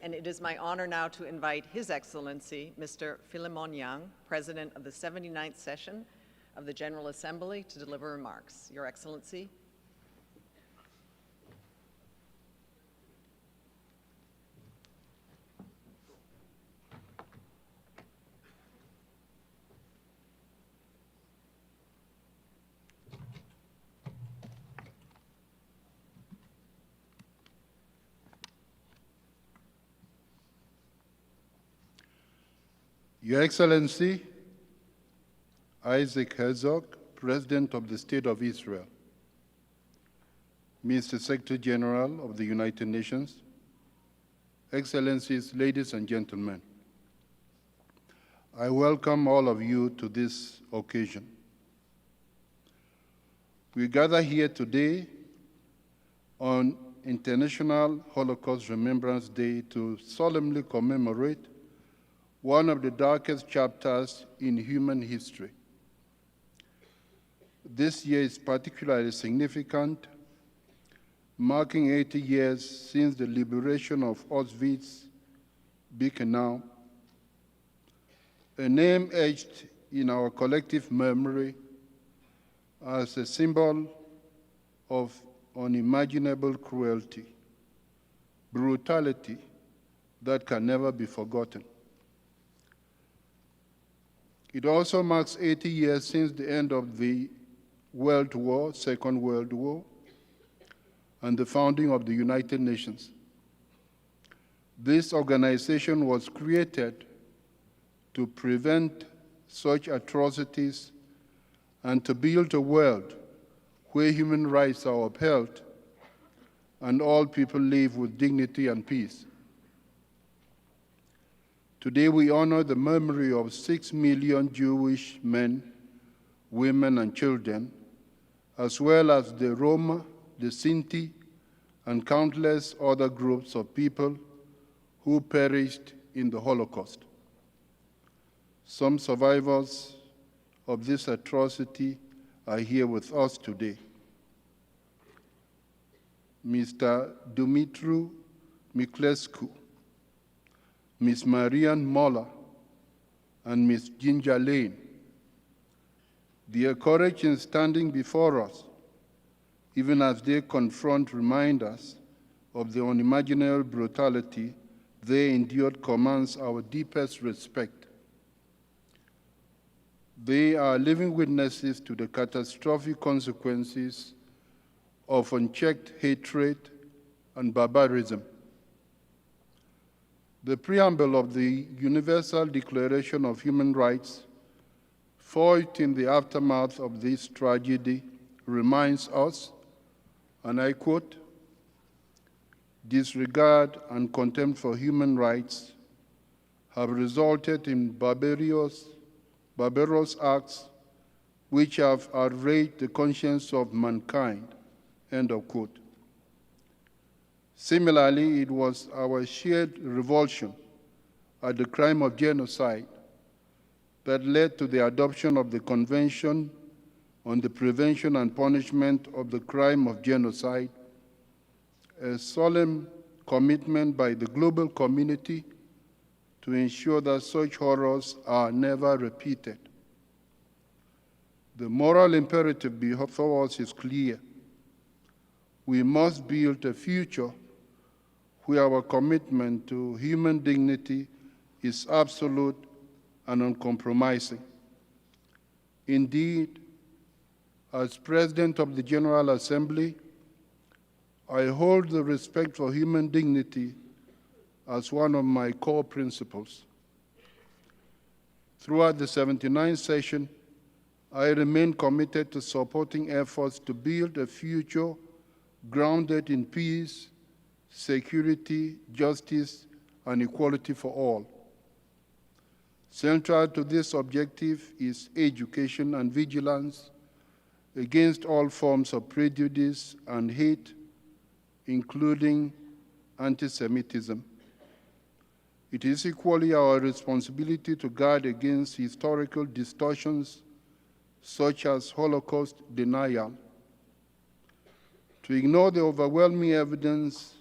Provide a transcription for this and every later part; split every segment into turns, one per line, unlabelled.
and it is my honor now to invite His Excellency, Mr. Philemon Yang, President of the 79th session of the General Assembly, to deliver remarks. Your Excellency.
Your Excellency, Isaac Herzog, President of the State of Israel, Mr. Secretary General of the United Nations, Excellencies, ladies and gentlemen, I welcome all of you to this occasion. We gather here today on International Holocaust Remembrance Day to solemnly commemorate one of the darkest chapters in human history. This year is particularly significant, marking 80 years since the liberation of Auschwitz-Birkenau, a name etched in our collective memory as a symbol of unimaginable cruelty, brutality that can never be forgotten. It also marks 80 years since the end of the World War, Second World War, and the founding of the United Nations. This organization was created to prevent such atrocities and to build a world where human rights are upheld and all people live with dignity and peace. Today we honor the memory of 6 million Jewish men, women, and children, as well as the Roma, the Sinti, and countless other groups of people who perished in the Holocaust. Some survivors of this atrocity are here with us today. Mr. Dumitru Miklescu, Ms. Marianne Moller, and Ms. Ginger Lane. Their courage in standing before us, even as they confront reminders of the unimaginable brutality they endured, commands our deepest respect. They are living witnesses to the catastrophic consequences of unchecked hatred and barbarism. The preamble of the Universal Declaration of Human Rights, forged in the aftermath of this tragedy, reminds us, and I quote, "Disregard and contempt for human rights have resulted in barbarous acts which have outraged the conscience of mankind," end of quote. Similarly, it was our shared revulsion at the crime of genocide that led to the adoption of the Convention on the Prevention and Punishment of the Crime of Genocide, a solemn commitment by the global community to ensure that such horrors are never repeated. The moral imperative before us is clear. We must build a future where our commitment to human dignity is absolute and uncompromising. Indeed, as President of the General Assembly, I hold the respect for human dignity as one of my core principles. Throughout the 79th session, I remain committed to supporting efforts to build a future grounded in peace, security, justice, and equality for all. Central to this objective is education and vigilance against all forms of prejudice and hate, including anti-Semitism. It is equally our responsibility to guard against historical distortions such as Holocaust denial, to ignore the overwhelming evidence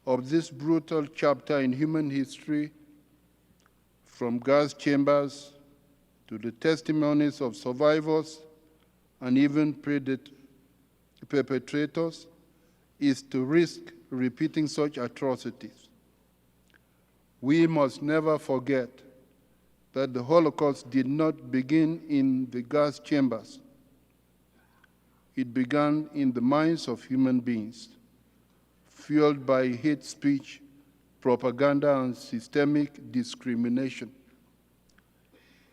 of this brutal chapter in human history, from gas chambers to the testimonies of survivors and even perpetrators, is to risk repeating such atrocities. We must never forget that the Holocaust did not begin in the gas chambers. It began in the minds of human beings, fueled by hate speech, propaganda, and systemic discrimination.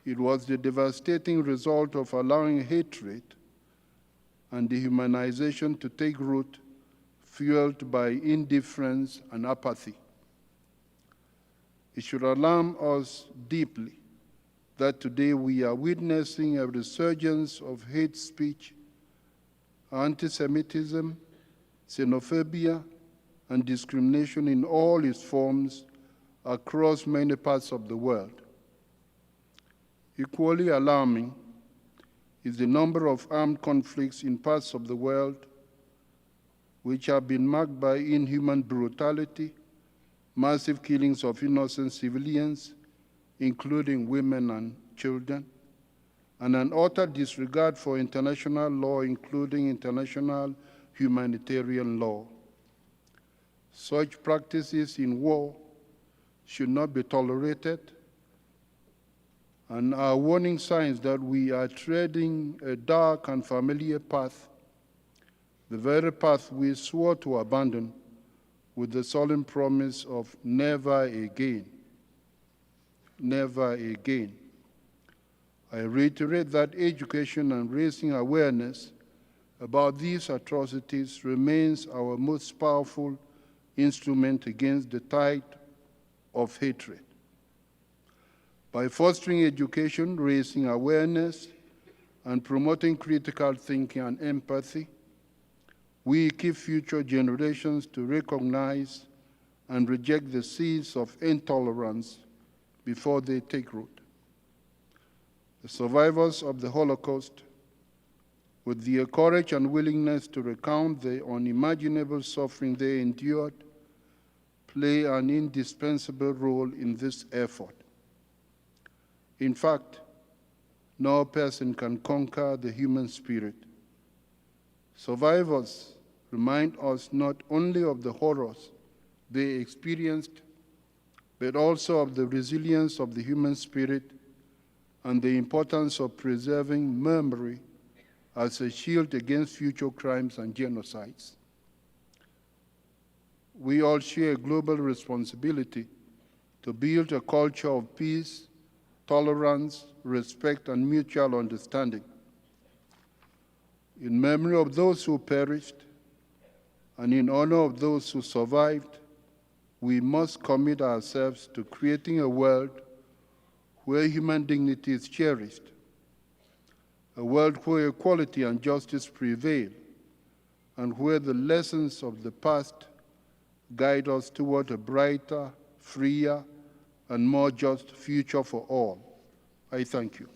It was the devastating result of allowing hatred and dehumanization to take root, fueled by indifference and apathy. It should alarm us deeply that today we are witnessing a resurgence of hate speech, anti-Semitism, xenophobia, and discrimination in all its forms across many parts of the world. Equally alarming is the number of armed conflicts in parts of the world which have been marked by inhuman brutality, massive killings of innocent civilians, including women and children, and an utter disregard for international law, including international humanitarian law. Such practices in war should not be tolerated and are warning signs that we are treading a dark and familiar path, the very path we swore to abandon with the solemn promise of never again. Never again. I reiterate that education and raising awareness about these atrocities remains our most powerful instrument against the tide of hatred. By fostering education, raising awareness, and promoting critical thinking and empathy, we equip future generations to recognize and reject the seeds of intolerance before they take root. The survivors of the Holocaust, with their courage and willingness to recount the unimaginable suffering they endured, play an indispensable role in this effort. In fact, no person can conquer the human spirit. Survivors remind us not only of the horrors they experienced, but also of the resilience of the human spirit and the importance of preserving memory as a shield against future crimes and genocides. We all share a global responsibility to build a culture of peace, tolerance, respect, and mutual understanding. In memory of those who perished and in honor of those who survived, we must commit ourselves to creating a world where human dignity is cherished, a world where equality and justice prevail, and where the lessons of the past guide us toward a brighter, freer, and more just future for all. I thank you.